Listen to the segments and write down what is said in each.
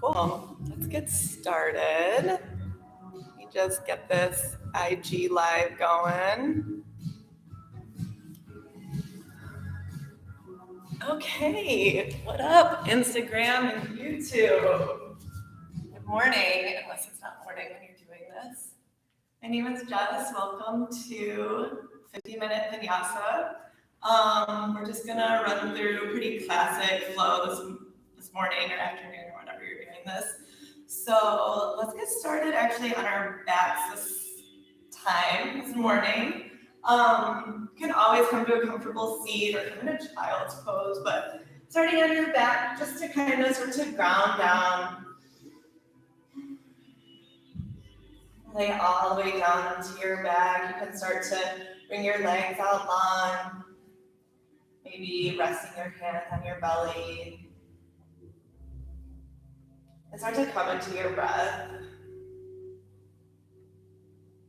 Cool. Let's get started. Let me just get this IG live going. Okay, what up, Instagram and YouTube? Good morning, unless it's not morning when you're doing this. My name is Jess. Welcome to 50-minute Vinyasa. We're just gonna run through a pretty classic flow this morning or afternoon or whenever you're doing this. So let's get started actually on our backs this morning. You can always come to a comfortable seat or come in a child's pose, but starting on your back just to kind of start to ground down. Lay all the way down onto your back. You can start to bring your legs out long. Maybe resting your hands on your belly. And start to come into your breath.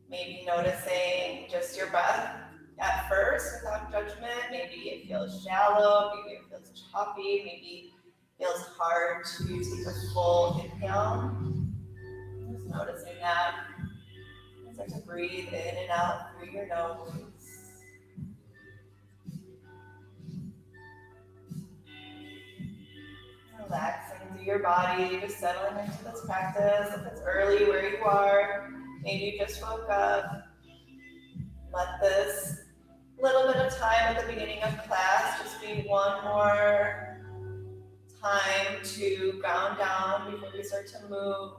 Maybe noticing just your breath at first without judgment. Maybe it feels shallow, maybe it feels choppy, maybe it feels hard to take a full inhale. Just noticing that. And start to breathe in and out through your nose. Relaxing through your body, just settling into this practice. If it's early where you are, maybe you just woke up. Let this little bit of time at the beginning of class just be one more time to ground down before we start to move.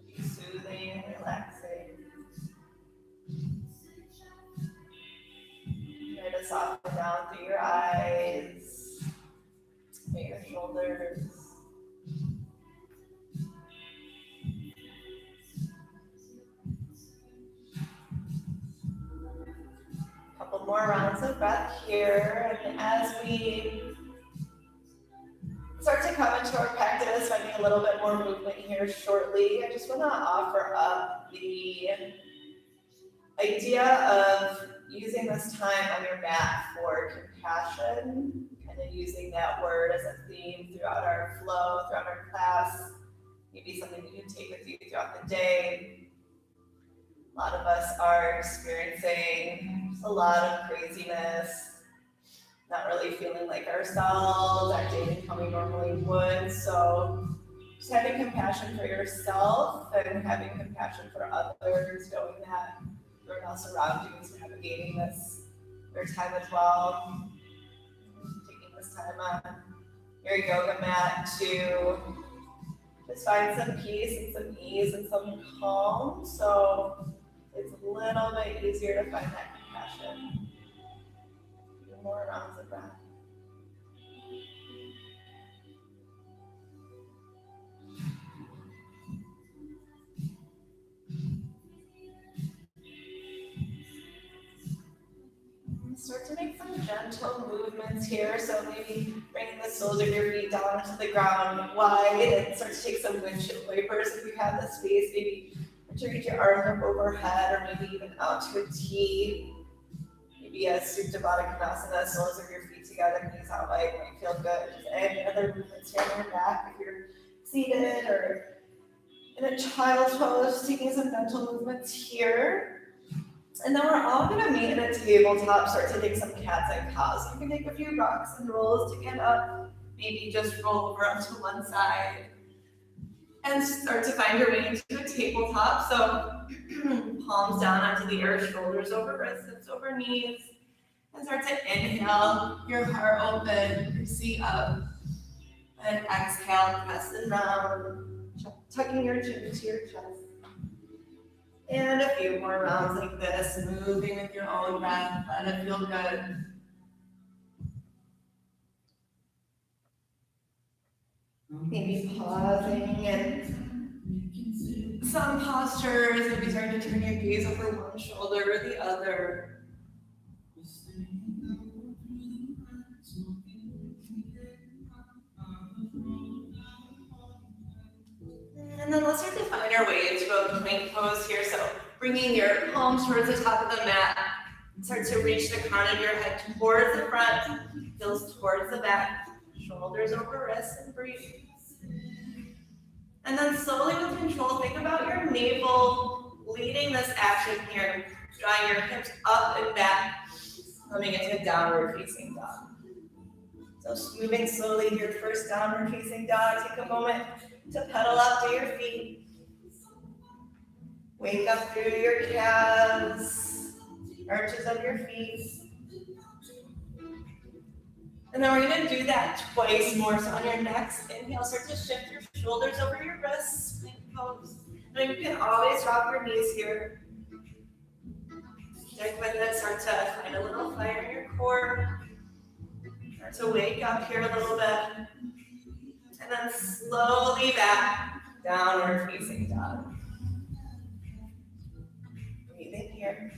Be soothing and relaxing. Try to soften down through your eyes, through your shoulders. Couple more rounds of breath here, and as we start to come into our practice, finding a little bit more movement here shortly, I just want to offer up the idea of using this time on your mat for compassion, kind of using that word as a theme throughout our flow, throughout our class, maybe something you can take with you throughout the day. A lot of us are experiencing a lot of craziness, not really feeling like ourselves, acting how we normally would. So just having compassion for yourself and having compassion for others, knowing that everyone else around you is navigating their time as well. Taking this time on your yoga mat to just find some peace and some ease and some calm. So it's a little bit easier to find that compassion. A few more rounds of breath. Start to make some gentle movements here. So maybe bringing the soles of your feet down into the ground wide and start to take some windshield wipers if you have the space. Maybe to reach your arm up overhead or maybe even out to a T. Maybe a Supta Baddha Konasana, soles of your feet together, knees out wide, might feel good. Just any other movements here on your back if you're seated or in a child's pose, just taking some gentle movements here. And then we're all going to meet in a tabletop, start to take some cats and cows. You can take a few rocks and rolls to get up, maybe just roll over onto one side. And start to find your way into a tabletop. So palms down onto the earth, shoulders over wrists, hips over knees. And start to inhale, your heart open, your seat up. And exhale, press it down, tucking your chin into your chest. And a few more rounds like this, moving with your own breath, let it feel good. Maybe pausing in some postures, maybe starting to turn your gaze over one shoulder or the other. And then let's start to find our way into a plank pose here. So bringing your palms towards the top of the mat, start to reach the crown of your head towards the front, heels towards the back, shoulders over wrists, and breathe. And then slowly with control, think about your navel leading this action here, drawing your hips up and back, coming into downward facing dog. So moving slowly to your first downward facing dog, take a moment to pedal up to your feet. Wake up through your calves, arches of your feet. And then we're going to do that twice more. So on your next inhale, start to shift your shoulders over your wrists, plank pose. And you can always drop your knees here. Stick with it, start to find a little fire in your core. Start to wake up here a little bit. And then slowly back, downward facing dog. Breathe in here.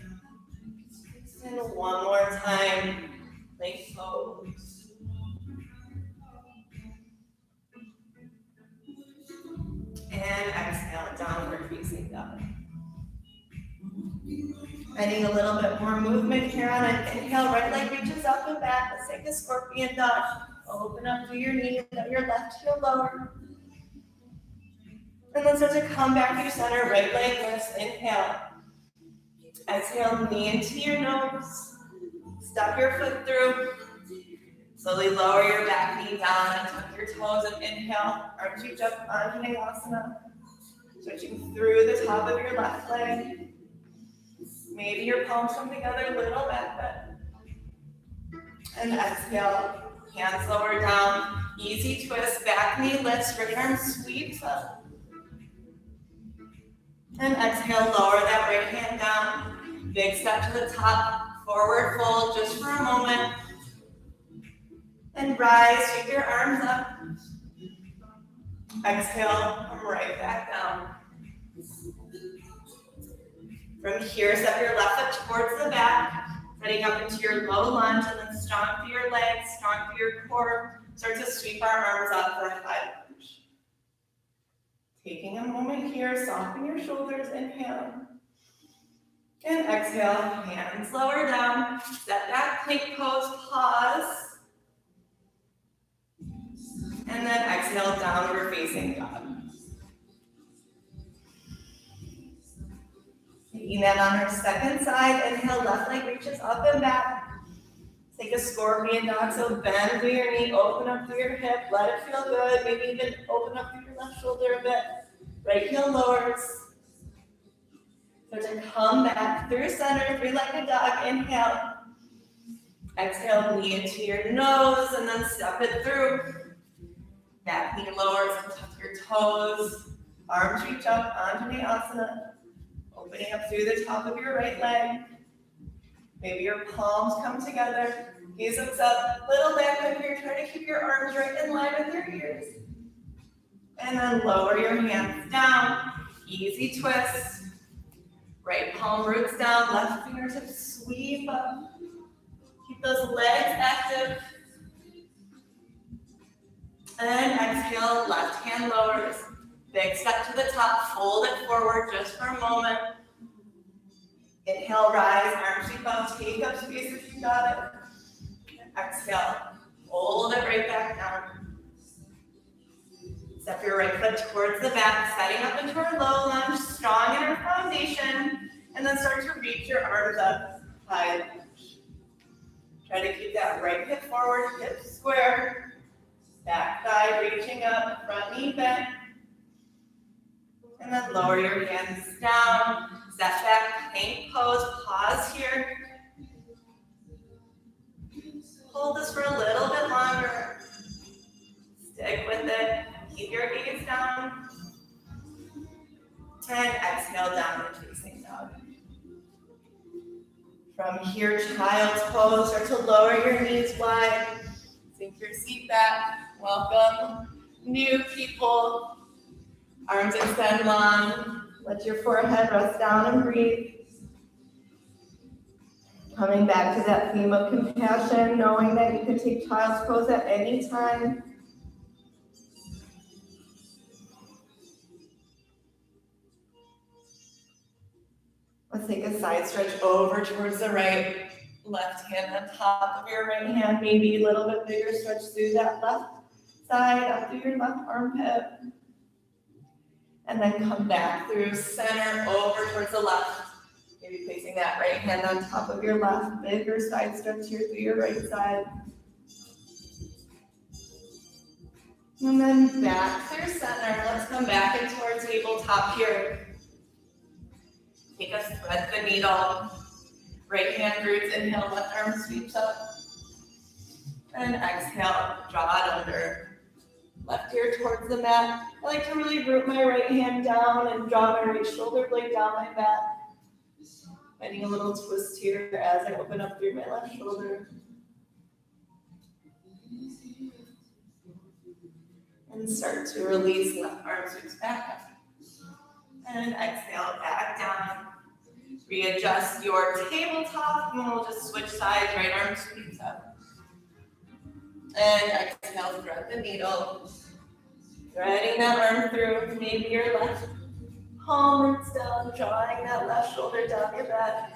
And one more time, plank pose. And exhale, downward facing dog. Adding a little bit more movement here on an inhale, right leg reaches up and back. Let's take a scorpion dog. Open up through your knees, let your left heel lower. And then start to come back to center, right leg lifts, inhale. Exhale, knee into your nose. Step your foot through. Slowly lower your back knee down and tuck your toes and inhale. Arms reach up onto Vinyasa. Switching through the top of your left leg. Maybe your palms come together a little bit. And exhale, hands lower down. Easy twist, back knee lifts, right arm sweeps up. And exhale, lower that right hand down. Big step to the top, forward fold just for a moment. And rise, take your arms up. Exhale, come right back down. From here, step your left foot towards the back, setting up into your low lunge, and then strong through your legs, strong through your core. Start to sweep our arms up for a high lunge. Taking a moment here, soften your shoulders, inhale. And exhale, hands lower down, step back, plank pose, pause. And then exhale, downward facing dog. Taking that on our second side, inhale, left leg reaches up and back. Take a scorpion dog, so bend through your knee, open up through your hip, let it feel good. Maybe even open up through your left shoulder a bit. Right heel lowers. So to come back through center, three-legged dog, inhale. Exhale, knee into your nose, and then step it through. Back knee lowers and tuck your toes. Arms reach up onto Vinyasa. Opening up through the top of your right leg. Maybe your palms come together. Gaze looks up, little back bend here. Try to keep your arms right in line with your ears. And then lower your hands down. Easy twist. Right palm roots down, left fingertips sweep up. Keep those legs active. And exhale, left hand lowers. Big step to the top, fold it forward just for a moment. Inhale, rise, arms reach up, take up space if you got it. Exhale, hold it right back down. Step your right foot towards the back, setting up into our low lunge, strong in our foundation, and then start to reach your arms up, high lunge. Try to keep that right hip forward, hip square, back thigh reaching up, front knee bent. And then lower your hands down, step back, plank pose, pause here. Hold this for a little bit longer. Stick with it, keep your gaze down. And exhale, downward facing dog. From here, child's pose, start to lower your knees wide. Sink your seat back, welcome new people. Arms extend long. Let your forehead rest down and breathe. Coming back to that theme of compassion, knowing that you can take child's pose at any time. Let's take a side stretch over towards the right. Left hand on top of your right hand. Maybe a little bit bigger stretch through that left side, up through your left armpit. And then come back through center over towards the left. Maybe placing that right hand on top of your left, bigger side stretch here through your right side. And then back through center. Let's come back into our tabletop here. Take us, thread the needle. Right hand roots, inhale, left arm sweeps up. And exhale, draw it under. Left ear towards the mat. I like to really root my right hand down and draw my right shoulder blade down my back. Finding a little twist here as I open up through my left shoulder. And start to release, left arm sweeps back up. And exhale, back down. Readjust your tabletop, and we'll just switch sides, right arm sweeps up. And exhale, thread the needle. Threading that arm through, maybe your left palm roots down, drawing that left shoulder down your back.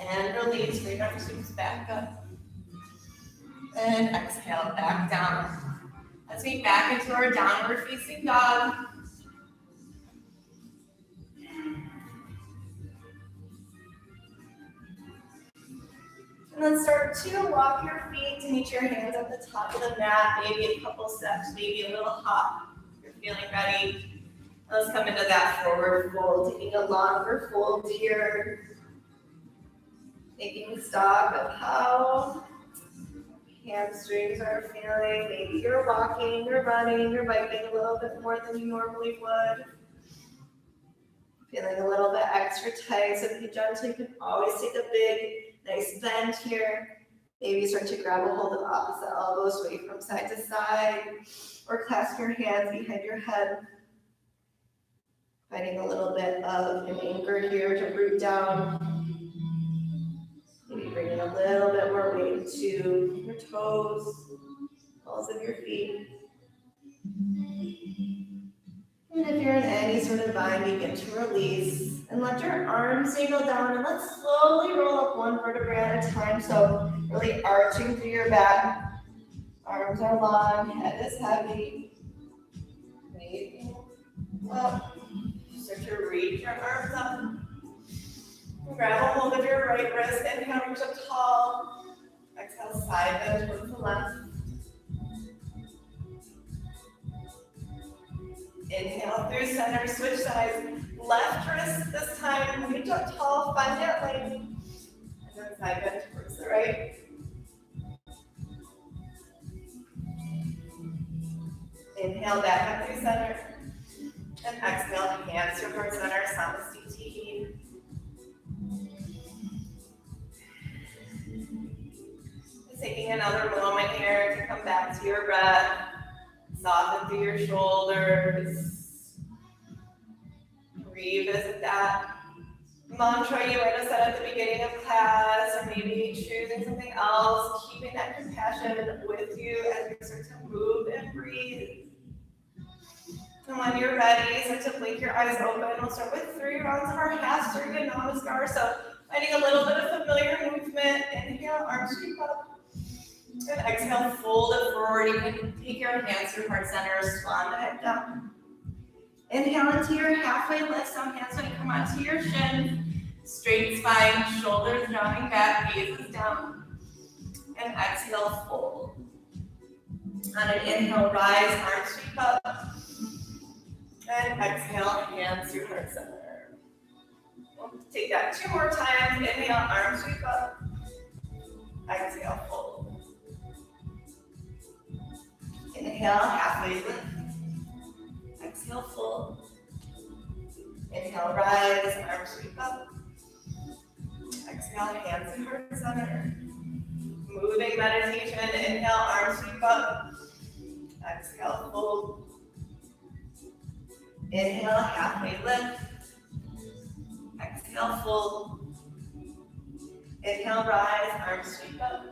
And release, right arm sweeps back up. And exhale, back down. Let's get back into our downward facing dog. And then start to walk your feet to meet your hands at the top of the mat, maybe a couple steps, maybe a little hop. If you're feeling ready, let's come into that forward fold, taking a longer fold here. Taking stock of how hamstrings are feeling. Maybe you're walking, you're running, you're biking a little bit more than you normally would. Feeling a little bit extra tight, so if you gently, you can always take a big, nice bend here. Maybe start to grab a hold of opposite elbows, sway from side to side, or clasp your hands behind your head. Finding a little bit of an anchor here to root down. Maybe bringing a little bit more weight to your toes, balls of your feet. And if you're in any sort of bind, begin to release and let your arms dangle down, and let's slowly roll up one vertebrae at a time. So really arching through your back. Arms are long, head is heavy. Maybe up. Start to reach your arms up. Grab a hold of your right wrist, inhale, reach up tall. Exhale, side bend towards the left. Inhale through center, switch sides. Left wrist this time, reach up tall, find that length. And then side bend towards the right. Inhale back up through center. And exhale, hands to heart center, Samasthiti. Taking another moment here to come back to your breath. Soften through your shoulders. Revisit that mantra you might have said at the beginning of class, or maybe choosing something else, keeping that compassion with you as you start to move and breathe. And when you're ready, start to blink your eyes open. We'll start with 3 rounds of our half Surya Namaskar. So finding a little bit of familiar movement. Inhale, arms sweep up. And exhale, fold it forward. You can take your hands through heart center, swan the head down. Inhale into your halfway lift. Some hands going to come onto your shins. Straight spine, shoulders rounding back, gazes down. And exhale, fold. On an inhale, rise, arms sweep up. And exhale, hands through heart center. We'll take that 2 more times. Inhale, arms sweep up. Exhale, fold. Inhale, halfway lift. Exhale, fold. Inhale, rise, arms sweep up. Exhale, hands to heart center. Moving meditation. Inhale, arms sweep up. Exhale, fold. Inhale, halfway lift. Exhale, fold. Inhale, rise, arms sweep up.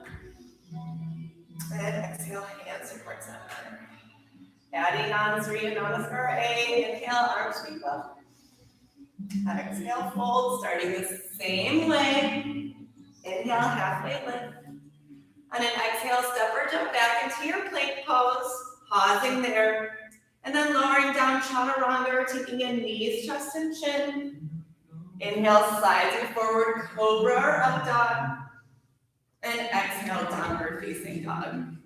And exhale, hands to heart center. Adding on Surya Namaskar A. Inhale, arms sweep up. Exhale, fold. Starting the same way. Inhale, halfway lift. On an exhale, step or jump back into your plank pose, pausing there, and then lowering down chaturanga, taking in knees, chest, and chin. Inhale, slides you forward, cobra or up dog, and exhale, downward facing dog.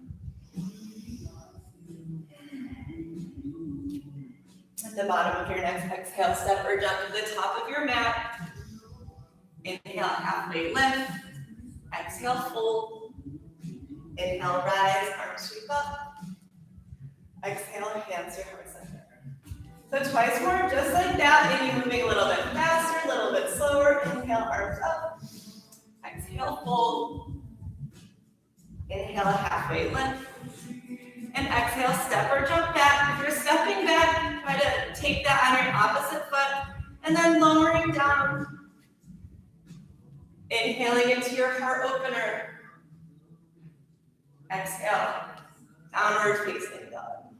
At the bottom of your next exhale, step or jump to the top of your mat. Inhale, halfway lift. Exhale, fold. Inhale, rise, arms sweep up. Exhale, hands to heart center. So twice more, just like that, maybe moving a little bit faster, a little bit slower. Inhale, arms up. Exhale, fold. Inhale, halfway lift. And exhale, step or jump back. If you're stepping back, try to take that on your opposite foot. And then lowering down. Inhaling into your heart opener. Exhale, downward facing dog.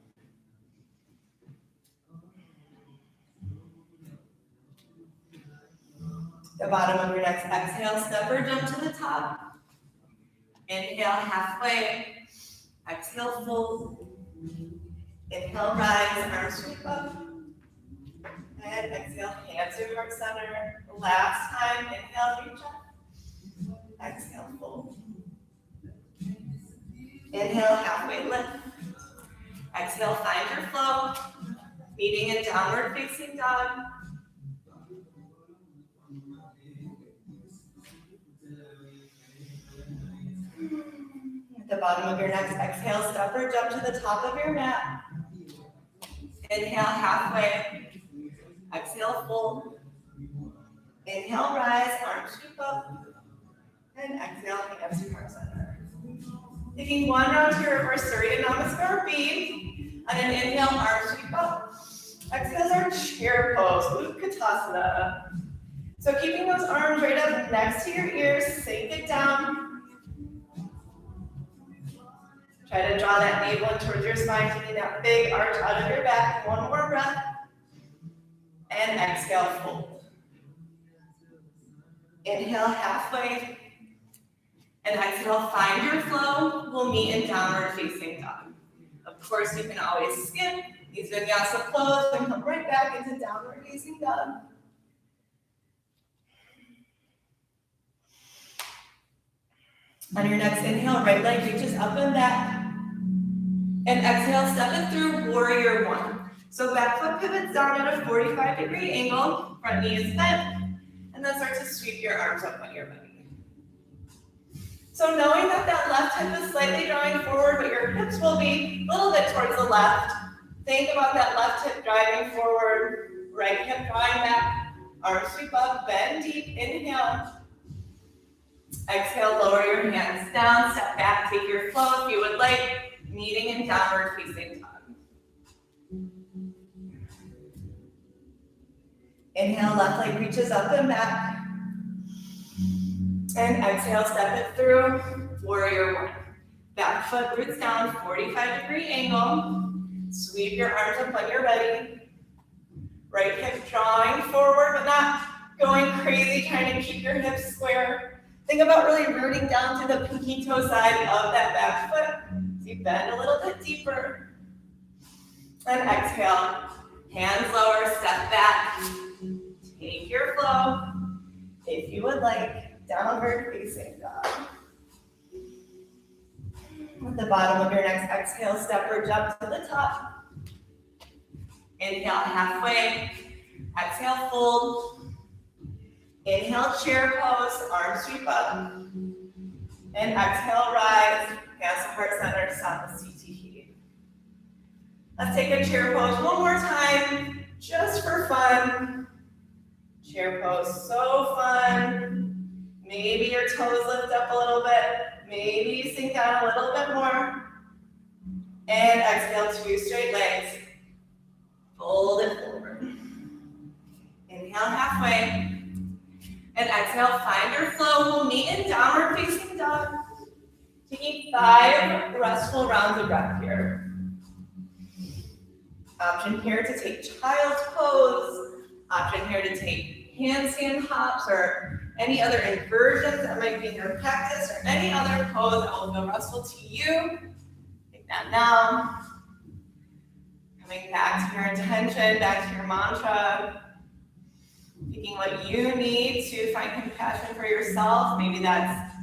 The bottom of your next exhale, step or jump to the top. Inhale, halfway. Exhale, fold. Inhale, rise, arms sweep up. And exhale, hands to heart center. Last time, inhale, reach up. Exhale, fold. Inhale, halfway lift. Exhale, find your flow. Meeting in downward facing dog. At the bottom of your next exhale, step or jump to the top of your mat. Inhale, halfway. Exhale, fold. Inhale, rise, arms sweep up. And exhale, hands to heart center. Taking one round to your reverse Surya Namaskar B. On an inhale, arms sweep up. Exhale is our chair pose, Utkatasana. So keeping those arms right up next to your ears, sink it down. Try to draw that navel in towards your spine, taking that big arch out of your back. One more breath. And exhale, fold. Inhale, halfway. And exhale, find your flow. We'll meet in downward facing dog. Of course, you can always skip these vinyasa flows and come right back into downward facing dog. On your next inhale, right leg reaches up and back. And exhale, step it through warrior one. So back foot pivots down at a 45-degree angle, front knee is bent, and then start to sweep your arms up on your belly. So knowing that that left hip is slightly drawing forward, but your hips will be a little bit towards the left, think about that left hip driving forward, right hip drawing back, arms sweep up, bend deep, inhale. Exhale, lower your hands down, step back, take your flow if you would like, meeting in downward facing dog. Inhale, left leg reaches up and back. And exhale, step it through, warrior one. Back foot roots down, 45-degree angle. Sweep your arms up when you're ready. Right hip drawing forward, but not going crazy, trying to keep your hips square. Think about really rooting down to the pinky toe side of that back foot. So you bend a little bit deeper. And exhale, hands lower, step back. Take your flow. If you would like, downward facing dog. At the bottom of your next exhale, step or jump to the top. Inhale, halfway. Exhale, fold. Inhale, chair pose, arms sweep up. And exhale, rise. Hands to heart center, Samasthiti. Let's take a chair pose one more time, just for fun. Chair pose, so fun. Maybe your toes lift up a little bit. Maybe you sink down a little bit more. And exhale, two straight legs. Fold it forward. Inhale, halfway. And exhale, find your flow. We'll meet in downward facing dog. Taking 5 restful rounds of breath here. Option here to take child's pose. Option here to take handstand hops or any other inversions that might be in your practice, or any other pose that will feel restful to you. Take that now. Coming back to your intention, back to your mantra. Picking what you need to find compassion for yourself. Maybe that's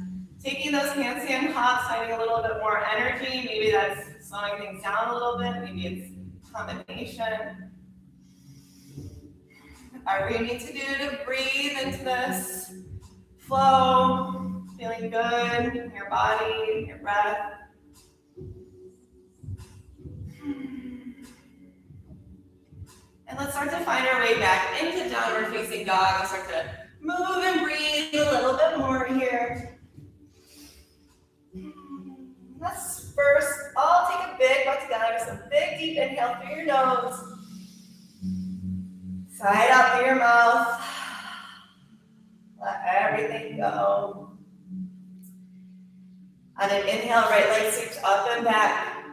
taking those handstand hops, finding a little bit more energy. Maybe that's slowing things down a little bit. Maybe it's a combination. Whatever you need to do to breathe into this flow, feeling good in your body, your breath. And let's start to find our way back into downward facing dog. Let's start to move and breathe a little bit more here. Let's first all take a big butt together. So big deep inhale through your nose. Sigh out through your mouth. Let everything go. On an inhale, right leg sweeps up and back.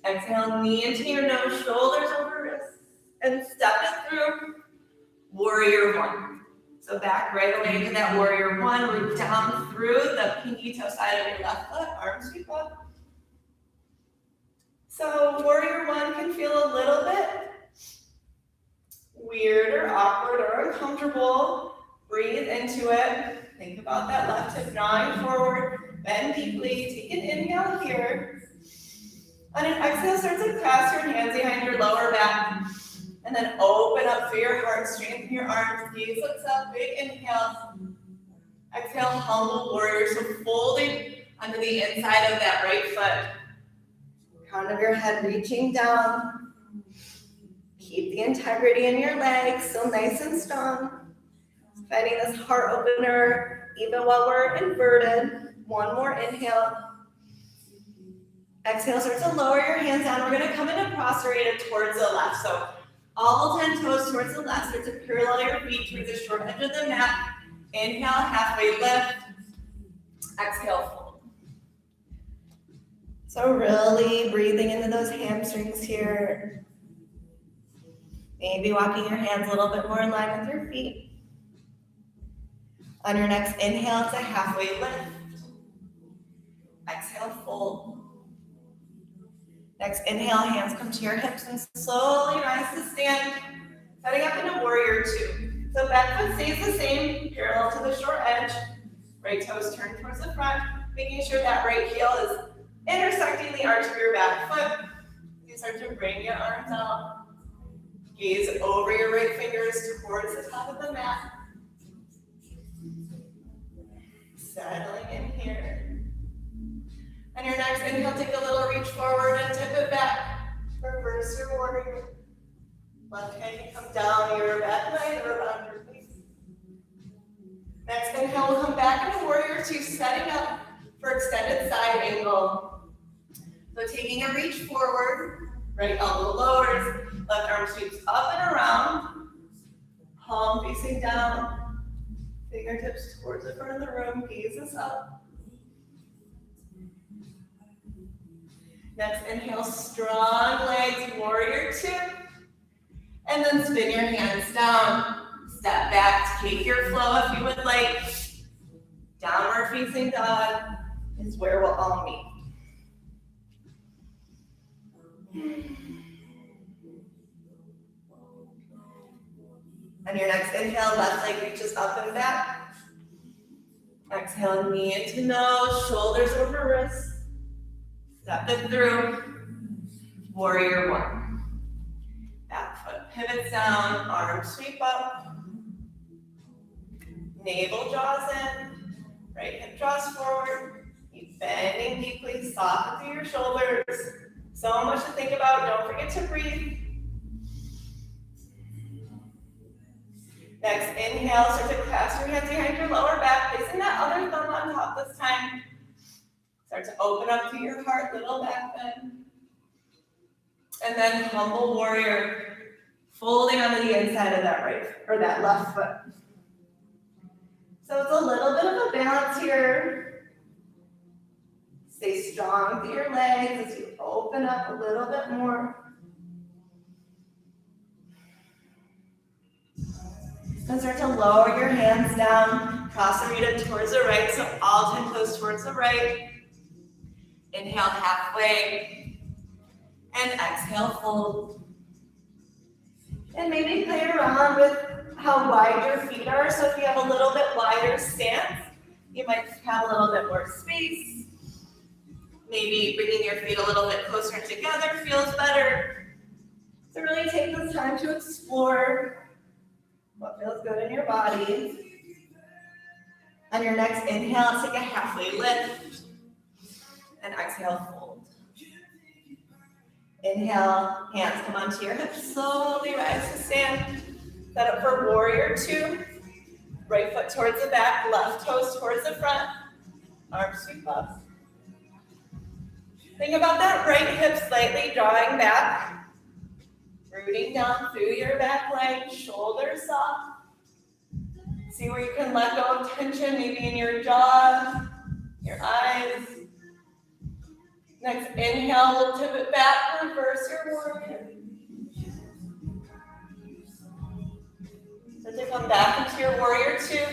Exhale, knee into your nose, shoulders over wrists. And step it through warrior one. So back right away into that warrior one. Root down through the pinky toe side of your left foot. Arms sweep up. So warrior one can feel a little bit weird or awkward or uncomfortable. Breathe into it. Think about that left hip drawing forward. Bend deeply. Take an inhale here. On an exhale, start to clasp your hands behind your lower back. And then open up through your heart, strengthen your arms, gaze looks up, big inhale. Exhale, humble warrior, so folding onto the inside of that right foot. Crown of your head reaching down. Keep the integrity in your legs, still nice and strong. Finding this heart opener, even while we're inverted. One more inhale. Exhale, start to lower your hands down. We're gonna come into prostrated towards the left. So all 10 toes towards the left. Start to parallel your feet towards the short edge of the mat. Inhale, halfway lift. Exhale, fold. So really breathing into those hamstrings here. Maybe walking your hands a little bit more in line with your feet. On your next inhale, it's a halfway lift. Exhale, fold. Next inhale, hands come to your hips and slowly rise to stand, setting up into warrior two. So back foot stays the same, parallel to the short edge. Right toes turn towards the front, making sure that right heel is intersecting the arch of your back foot. You start to bring your arms out. Gaze over your right fingers towards the top of the mat. Settling in here. On your next inhale, take a little reach forward and tip it back. Reverse your warrior. Left hand can come down your back leg or around your face. Next inhale, we'll come back into warrior two, setting up for extended side angle. So taking a reach forward, right elbow lowers, left arm sweeps up and around, palm facing down, fingertips towards the front of the room, gazes up. Next inhale, strong legs, warrior two. And then spin your hands down. Step back, take your flow if you would like. Downward facing dog is where we'll all meet. On your next inhale, left leg reaches up and back. Exhale, knee into nose, shoulders over wrists. Step it through, warrior one. Back foot pivots down, arms sweep up. Navel draws in, right hip draws forward. Keep bending deeply, soften through your shoulders. So much to think about, don't forget to breathe. Next inhale, start to clasp your hands behind your lower back, placing that other thumb on top this time. Start to open up to your heart, little back bend. And then humble warrior, folding onto the inside of that right or that left foot. So it's a little bit of a balance here. Stay strong through your legs as you open up a little bit more. And start to lower your hands down, cross the rita towards the right, so all 10 toes towards the right. Inhale halfway, and exhale, fold. And maybe play around with how wide your feet are. So if you have a little bit wider stance, you might have a little bit more space. Maybe bringing your feet a little bit closer together feels better. So really take this time to explore what feels good in your body. On your next inhale, take a halfway lift. And exhale, fold. Inhale, hands come onto your hips, slowly rise to stand. Set up for warrior two. Right foot towards the back, left toes towards the front. Arms sweep up. Think about that right hip slightly drawing back. Rooting down through your back leg, shoulders soft. See where you can let go of tension, maybe in your jaw, your eyes. Next inhale, we'll tip it back, reverse your warrior. So to come back into your warrior two,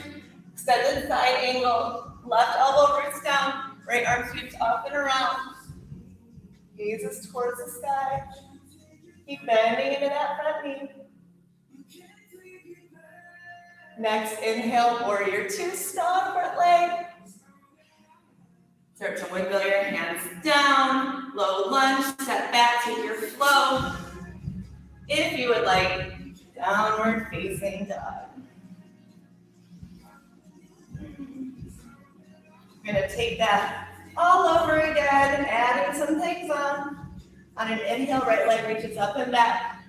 extended side angle, left elbow roots down, right arm sweeps up and around. Gazes towards the sky. Keep bending into that front knee. Next inhale, warrior two, strong front leg. Start to wiggle your hands down, low lunge, step back, take your flow. If you would like, downward facing dog. We're gonna take that all over again, adding some things on. On an inhale, right leg reaches up and back.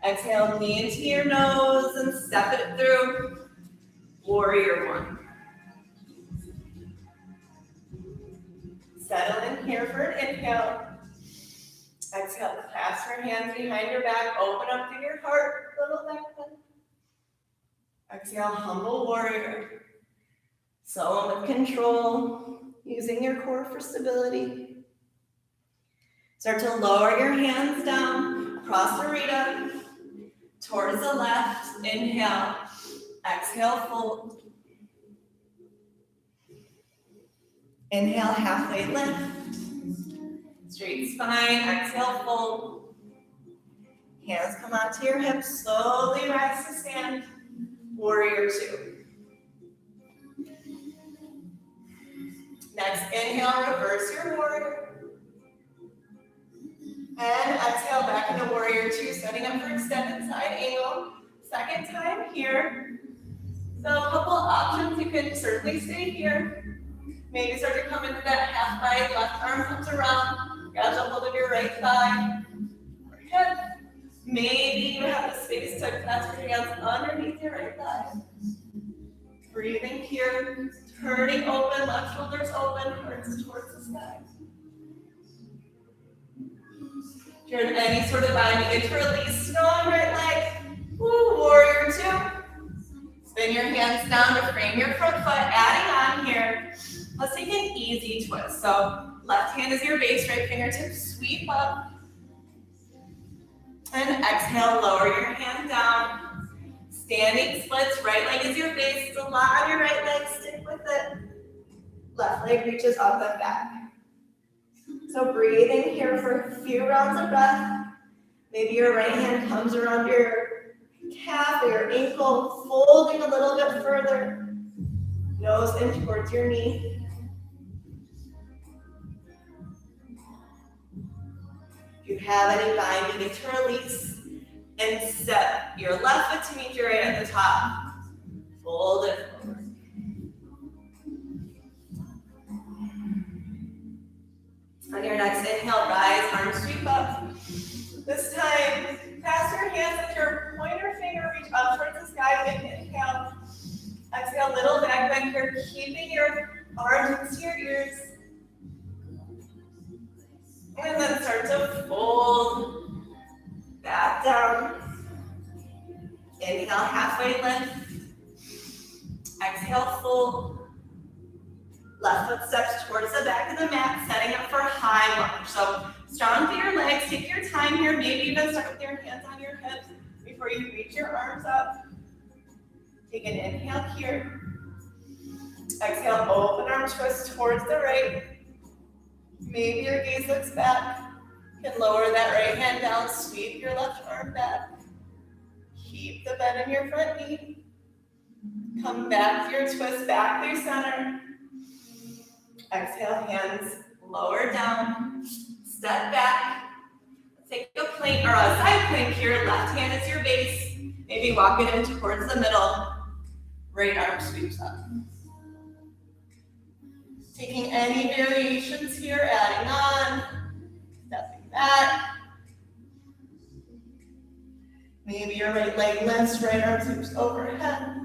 Exhale, knee into your nose and step it through. Warrior one. Settle in here for an inhale. Exhale, clasp your hands behind your back, open up through your heart, little back bend. Exhale, humble warrior. Someone with control, using your core for stability. Start to lower your hands down, across the rita, towards the left. Inhale, exhale, fold. Inhale, halfway lift. Straight spine, exhale, fold. Hands come onto your hips, slowly rise to stand. Warrior two. Next, inhale, reverse your warrior. And exhale, back into warrior two, setting up for extended side angle. Second time here. So a couple options, you can certainly stay here. Maybe start to come into that half bite, left arm comes around, grabs a hold of your right thigh or hip. Maybe you have the space to clasp your hands underneath your right thigh. Breathing here, turning open, left shoulders open, hearts towards the sky. If you're in any sort of bind, begin to release, strong right leg. Woo, warrior two. Spin your hands down to frame your front foot, adding on here. Let's take an easy twist. So left hand is your base, right fingertips sweep up. And exhale, lower your hand down. Standing splits, right leg is your base. It's a lot on your right leg, stick with it. Left leg reaches up and back. So breathing here for a few rounds of breath. Maybe your right hand comes around your calf or your ankle, folding a little bit further. Nose in towards your knee. If you have any bind, begin to release and step your left foot to meet your right at the top. Fold it forward. On your next inhale, rise, arms sweep up. This time, pass your hands with your pointer finger, reach up towards the sky with inhale. Exhale, little back bend here, keeping your arms to your ears. And then start to fold back down. Inhale, halfway lift. Exhale, fold. Left foot steps towards the back of the mat, setting up for high lunge. So strong through your legs, take your time here. Maybe even start with your hands on your hips before you reach your arms up. Take an inhale here. Exhale, open arm twist towards the right. Maybe your gaze looks back. You can lower that right hand down, sweep your left arm back. Keep the bend in your front knee. Come back to your twist, back through center. Exhale, hands lower down. Step back. Take a plank or a side plank here. Left hand is your base. Maybe walk it in towards the middle. Right arm sweeps up. Taking any variations here, adding on. Stepping back. Maybe your right leg lifts, right arm sweeps overhead.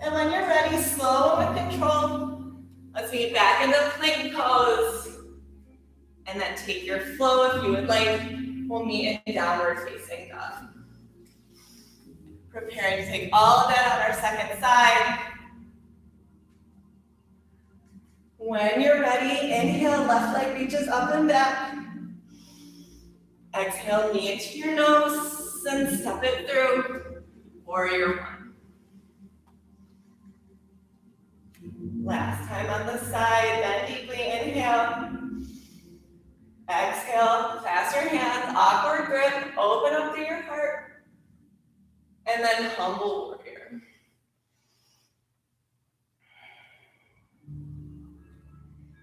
And when you're ready, slow and with control, let's meet back into plank pose. And then take your flow if you would like. We'll meet in downward facing dog. Preparing to take all of that on our second side. When you're ready, inhale, left leg reaches up and back. Exhale, knee into your nose and step it through. Warrior one. Last time on the side, bend deeply, inhale. Exhale, clasp your hands, awkward grip, open up through your heart. And then humble warrior.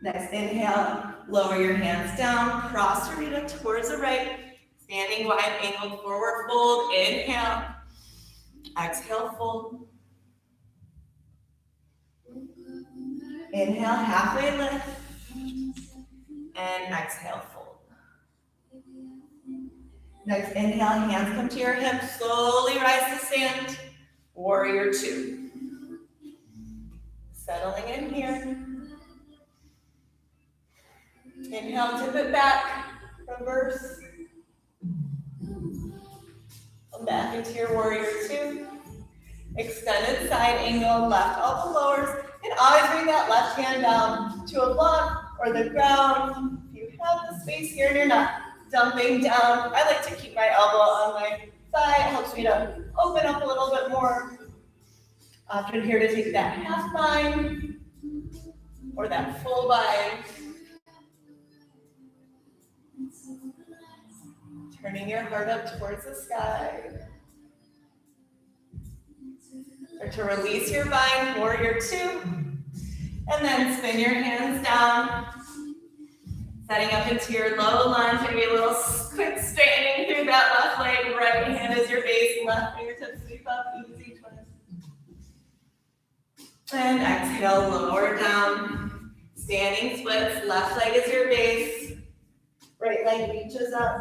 Next inhale, lower your hands down, cross your feet towards the right, standing wide, angled forward fold, inhale. Exhale, fold. Inhale, halfway lift. And exhale, fold. Next inhale, hands come to your hips, slowly rise to stand. Warrior two. Settling in here. Inhale, tip it back, reverse. Come back into your warrior two. Extended side angle, left elbow lowers, and always bring that left hand down to a block or the ground. If you have the space here and you're not dumping down, I like to keep my elbow on my thigh. It helps me to open up a little bit more. Often here to take that half bind or that full bind. Turning your heart up towards the sky. Or to release your bind, warrior two. And then spin your hands down. Setting up into your low lunge, maybe a little quick straightening through that left leg. Right hand is your base, left fingertips sweep up, easy twist. And exhale, lower down. Standing splits, left leg is your base. Right leg reaches up.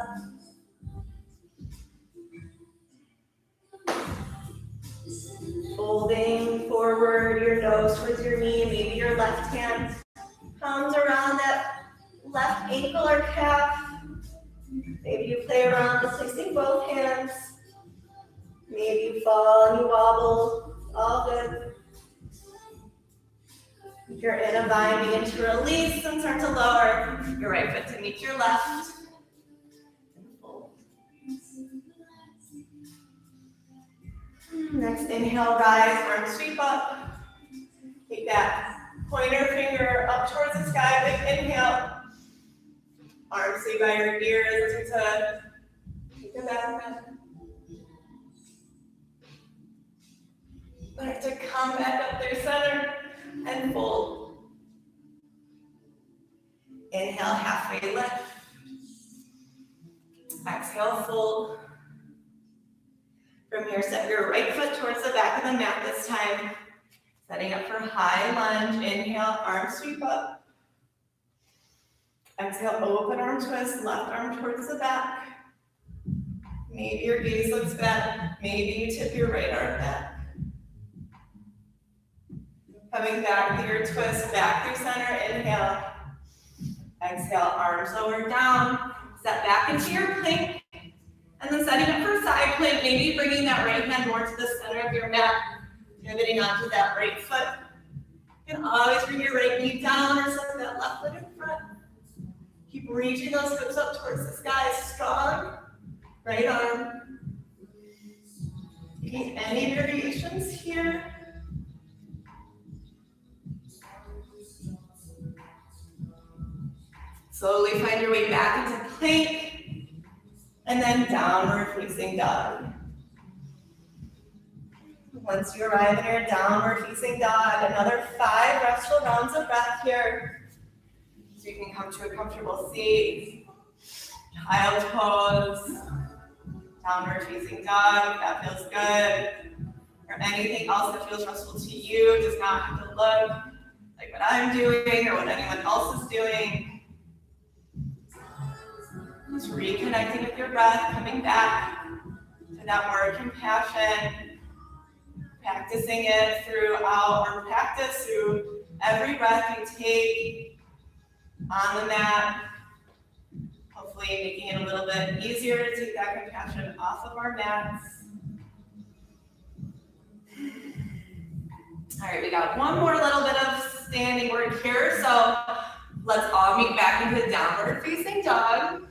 Folding forward, your nose towards your knee, maybe your left hand comes around that left ankle or calf. Maybe you play around with placing both hands. Maybe you fall and you wobble, all good. If you're in a bind, begin to release and start to lower your right foot to meet your left. Next inhale, rise, arms sweep up. Take that pointer finger up towards the sky, big inhale. Arms stay by your ears to take a back bend. Start to come back up through center and fold. Inhale, halfway lift. Exhale, fold. From here, step your right foot towards the back of the mat this time. Setting up for high lunge. Inhale, arms sweep up. Exhale, open arm twist, left arm towards the back. Maybe your gaze looks back. Maybe you tip your right arm back. Coming back to your twist, back through center, inhale. Exhale, arms lower down. Step back into your plank. And then setting up for side plank, maybe bringing that right hand more to the center of your mat, pivoting onto that right foot. You can always bring your right knee down or set that left foot in front. Keep reaching those hips up towards the sky, strong. Right arm. Taking any variations here. Slowly find your way back into plank, and then downward facing dog. Once you arrive in your downward facing dog, another 5 restful rounds of breath here. So you can come to a comfortable seat, child's pose, downward facing dog, if that feels good. Or anything else that feels restful to you, does not have to look like what I'm doing or what anyone else is doing. Just reconnecting with your breath, coming back to that more compassion, practicing it throughout, or practice through every breath you take on the mat. Hopefully making it a little bit easier to take that compassion off of our mats. All right, we got one more little bit of standing work here. So let's all meet back into downward facing dog.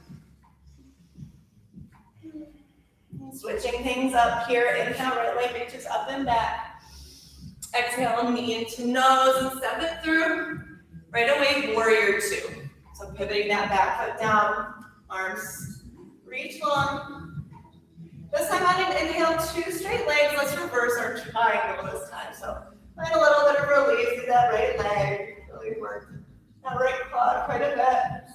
Switching things up here. Inhale, right leg reaches up and back. Exhale, knee into nose and step it through. Right away, warrior 2. So pivoting that back foot down, arms reach long. This time on an inhale, 2 straight legs. Let's reverse our triangle this time. So find a little bit of relief through that right leg. Really work that right quad quite a bit.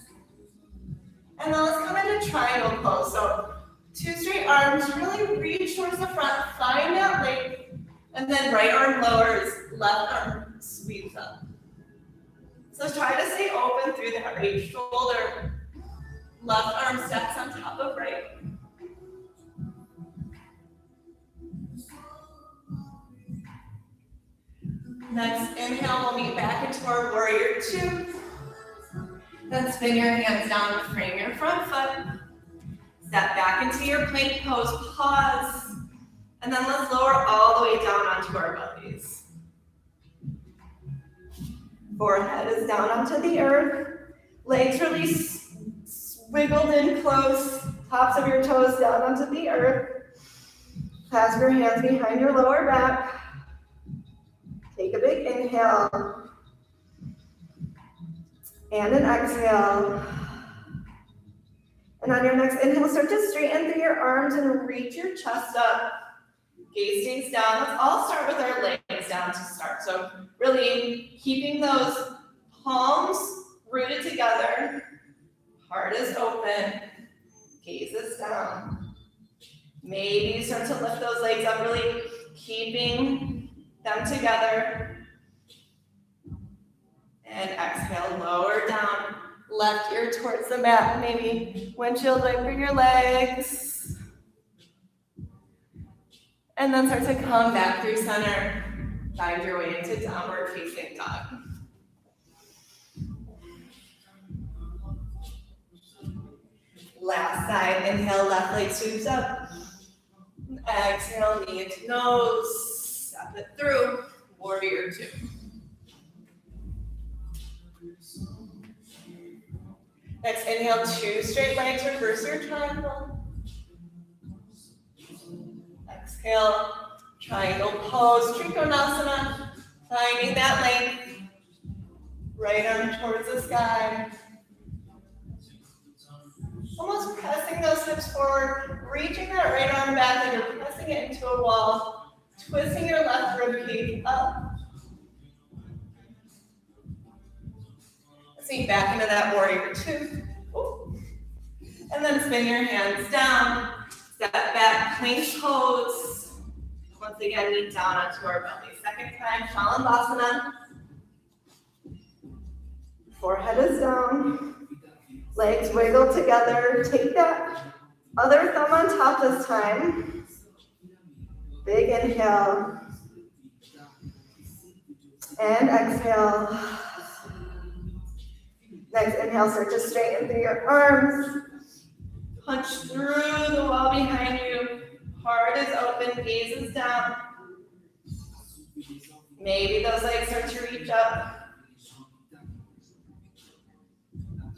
And then let's come into triangle pose. So 2 straight arms, really reach towards the front, find that length, and then right arm lowers, left arm sweeps up. So try to stay open through that right shoulder. Left arm steps on top of right. Next inhale, we'll meet back into our warrior 2. Then spin your hands down to frame your front foot. Step back into your plank pose, pause, and then let's lower all the way down onto our bellies. Forehead is down onto the earth. Legs really wiggled in close. Tops of your toes down onto the earth. Clasp your hands behind your lower back. Take a big inhale. And an exhale. And on your next inhale, start to straighten through your arms and reach your chest up. Gaze stays down. Let's all start with our legs down to start. So really keeping those palms rooted together. Heart is open. Gaze is down. Maybe you start to lift those legs up, really keeping them together. And exhale, lower down. Left ear towards the mat, maybe windshield wiper your legs. And then start to come back through center. Find your way into downward facing dog. Last side, inhale, left leg sweeps up. Exhale, knee into nose. Step it through, warrior 2. Next, inhale, 2 straight legs, reverse your triangle. Exhale, triangle pose, Trikonasana. Finding that length. Right arm towards the sky. Almost pressing those hips forward, reaching that right arm back like you're pressing it into a wall. Twisting your left rib cage up. Sink back into that warrior 2. Ooh. And then spin your hands down. Step back, plank pose. Once again, knee down onto our belly. Second time, Shalandasana. Forehead is down. Legs wiggle together. Take that other thumb on top this time. Big inhale. And exhale. Next inhale, start to straighten through your arms. Punch through the wall behind you. Heart is open, gaze is down. Maybe those legs start to reach up.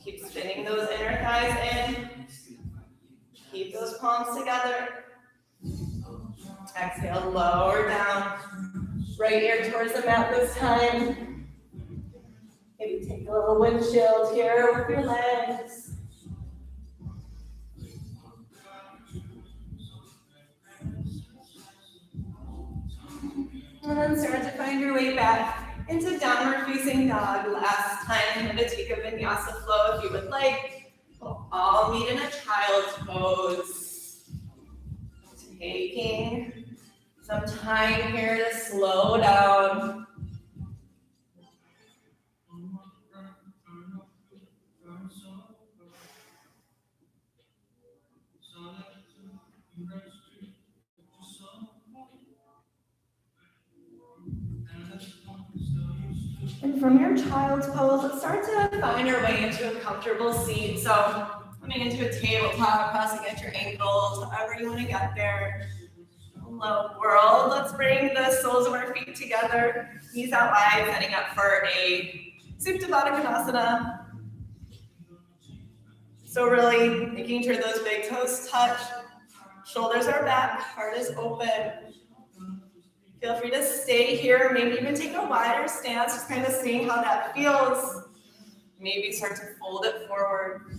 Keep spinning those inner thighs in. Keep those palms together. Exhale, lower down. Right ear towards the mat this time. Maybe take a little windshield here with your legs. And then start to find your way back into downward facing dog. Last time, I'm going to take a vinyasa flow if you would like. We'll all meet in a child's pose. Taking some time here to slow down. And from your child's pose, let's start to find our way into a comfortable seat. So coming into a tabletop, crossing at your ankles, however you want to get there. Hello world. Let's bring the soles of our feet together. Knees out wide, setting up for a Supta Baddha Konasana. So really making sure those big toes touch. Shoulders are back, heart is open. Feel free to stay here, maybe even take a wider stance, just kind of seeing how that feels. Maybe start to fold it forward.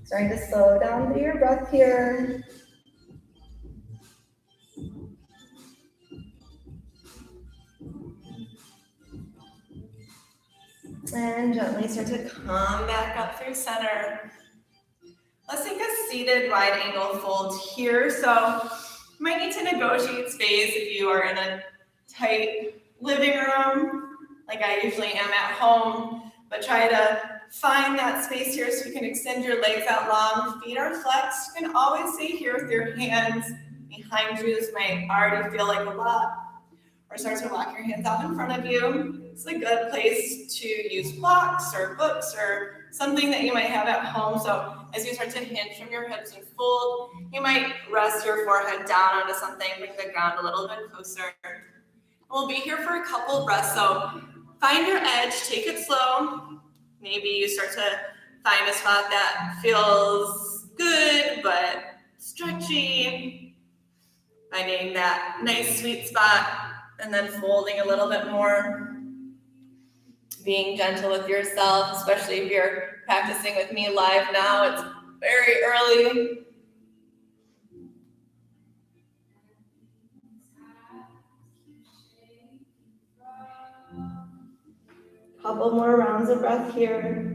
Starting to slow down to your breath here. And gently start to come back up through center. Let's take a seated wide angle fold here. So you might need to negotiate space if you are in a tight living room, like I usually am at home, but try to find that space here so you can extend your legs out long. Feet are flexed. You can always stay here with your hands behind you. This might already feel like a lot. Or start to walk your hands out in front of you. It's a good place to use blocks or books or something that you might have at home. So as you start to hinge from your hips and fold, you might rest your forehead down onto something, bring the ground a little bit closer. We'll be here for a couple breaths. So find your edge, take it slow. Maybe you start to find a spot that feels good but stretchy. Finding that nice sweet spot. And then folding a little bit more, being gentle with yourself, especially if you're practicing with me live now. It's very early. Couple more rounds of breath here.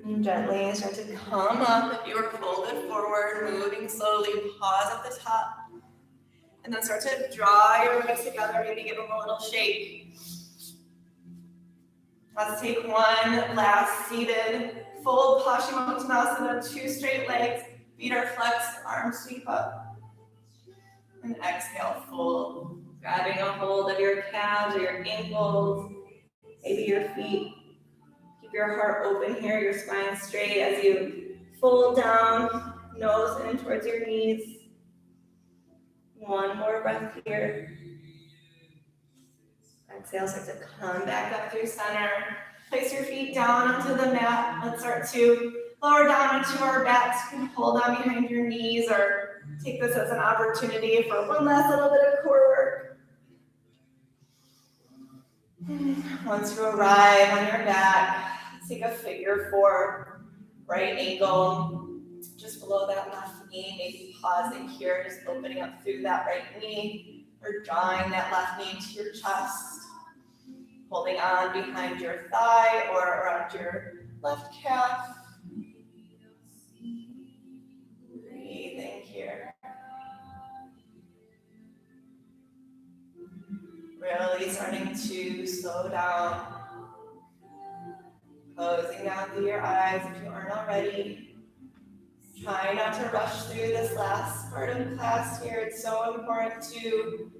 And gently start to come up if you are folded forward, moving slowly, pause at the top. And then start to draw your legs together, maybe give them a little shake. Let's take one last seated fold Paschimottanasana, 2 straight legs, feet are flexed, arms sweep up. And exhale, fold. Grabbing a hold of your calves or your ankles, maybe your feet. Keep your heart open here, your spine straight as you fold down, nose in towards your knees. One more breath here. Exhale, start to come back up through center. Place your feet down onto the mat. Let's start to lower down into our backs. You can hold on behind your knees or take this as an opportunity for one last little bit of core work. Once you arrive on your back, take a figure 4, right ankle, just below that left knee. Maybe pausing here, just opening up through that right knee, or drawing that left knee to your chest. Holding on behind your thigh or around your left calf. Breathing here. Really starting to slow down. Closing down through your eyes if you aren't already. Try not to rush through this last part of class here. It's so important to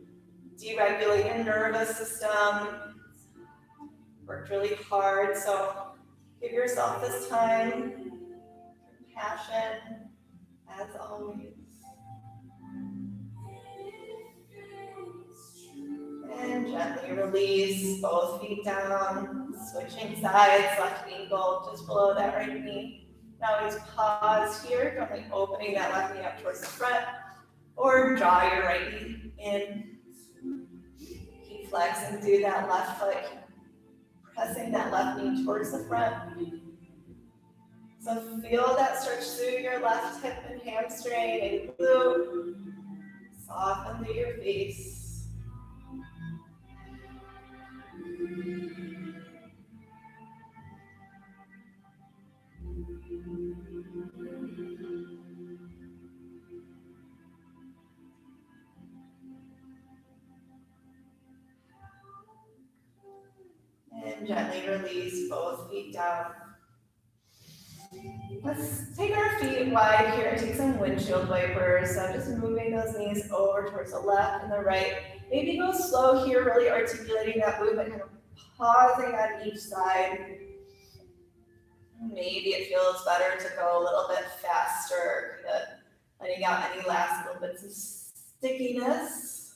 deregulate your nervous system. Worked really hard, so Give yourself this time, compassion, as always. And gently release both feet down, switching sides, left ankle just below that right knee. Now always pause here, gently opening that left knee up towards the front, or draw your right knee in. Keep flexing through that left foot, pressing that left knee towards the front. So feel that stretch through your left hip and hamstring and glute. Soften through your face. And gently release both feet down. Let's take our feet wide here and take some windshield wipers. So just moving those knees over towards the left and the right. Maybe go slow here, really articulating that movement, kind of pausing on each side. Maybe it feels better to go a little bit faster, kind of letting out any last little bits of stickiness.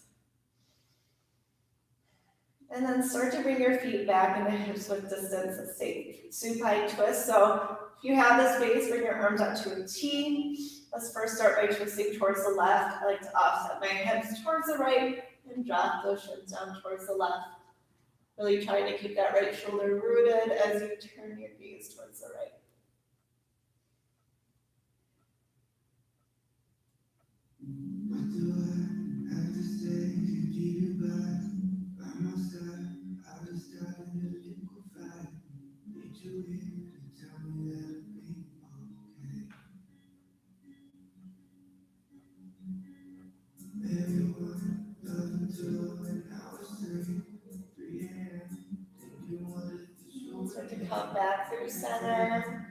And then start to bring your feet back into hips width distance. Let's take supine twist. So if you have the space, bring your arms out to a T. Let's first start by twisting towards the left. I like to offset my hips towards the right and drop those shins down towards the left. Really trying to keep that right shoulder rooted as you turn your gaze towards the right. What do I have to say to keep you back? By my side, I just started to liquefy. Need you here to tell me that it'll be okay. Everyone doesn't do it now it's 3 a.m. Think you wanted to Start to come back through center.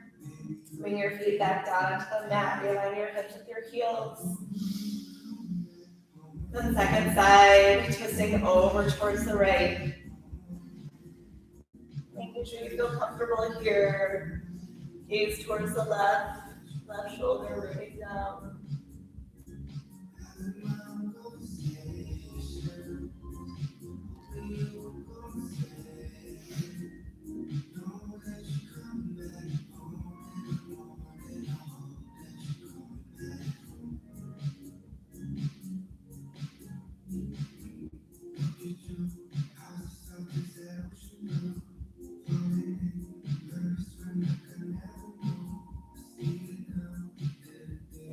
Bring your feet back down to the mat. Realign your hips with your heels. Then second side, twisting over towards the right. Making sure you feel comfortable here. Gaze towards the left, left shoulder rooting down.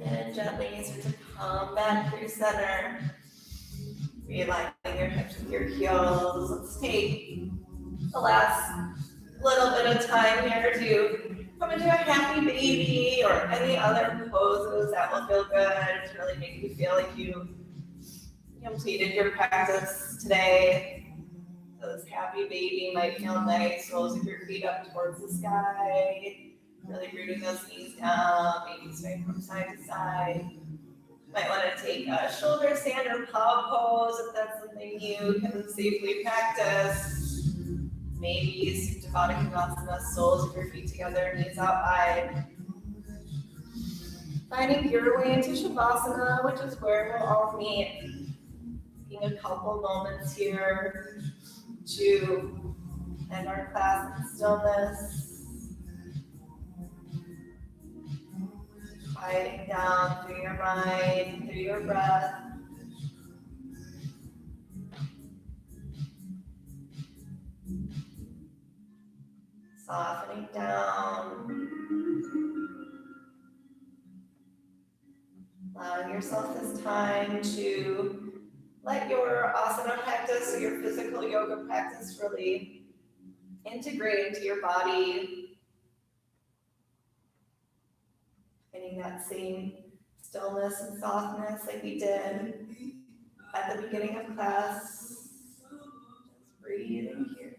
And gently start to come back through center. Realigning your hips with your heels. Let's take the last little bit of time here to come into a happy baby or any other poses that will feel good to really make you feel like you completed your practice today. So this happy baby might feel nice. Rolls with your feet up towards the sky. Really rooting those knees down, maybe swaying from side to side. Might want to take a shoulder stand or paw pose if that's something you can safely practice. Maybe Supta Konasana, soles of your feet together, knees out wide. Finding your way into Shavasana, which is where we'll all meet. Taking a couple moments here to end our class in stillness. Quieting down through your mind, through your breath. Softening down. Allowing yourself this time to let your asana practice or your physical yoga practice really integrate into your body. Finding that same stillness and softness like we did at the beginning of class. Just breathing here.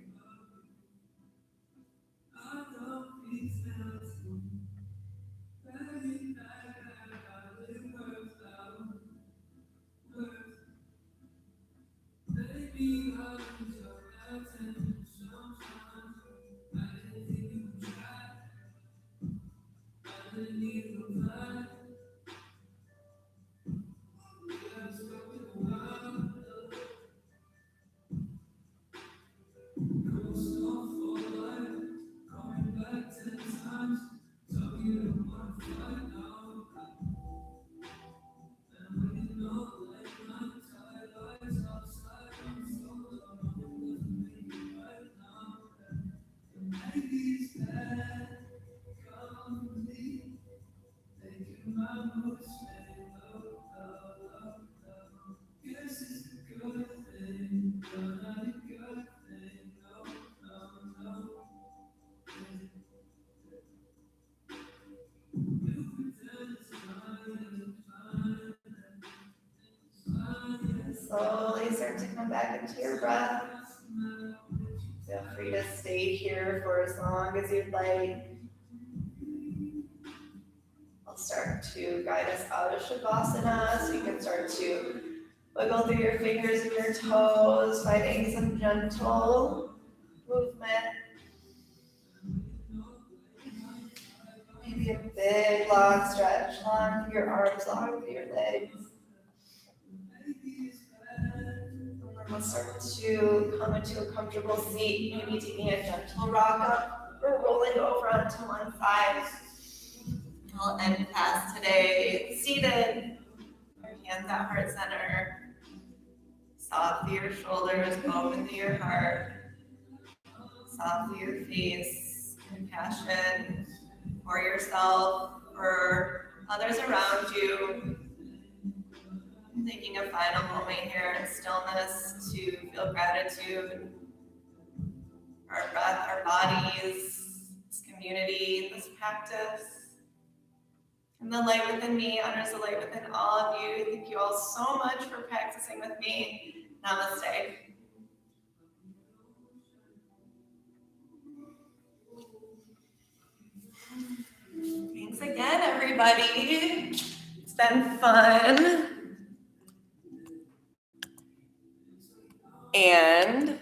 Slowly start to come back into your breath. Feel free to stay here for as long as you'd like. I'll start to guide us out of Shavasana, so you can start to wiggle through your fingers and your toes, finding some gentle movement. Maybe a big long stretch, long through your arms, long through your legs. And then we'll start to come into a comfortable seat, maybe taking a gentle rock up or rolling over onto one side. I'll end class today seated, your hands at heart center. Soft through your shoulders, open through your heart. Soft through your face, compassion for yourself, for others around you. Taking a final moment here in stillness to feel gratitude for our breath, our bodies, this community, this practice. And the light within me honors the light within all of you. Thank you all so much for practicing with me. Namaste. Thanks again, everybody. It's been fun. And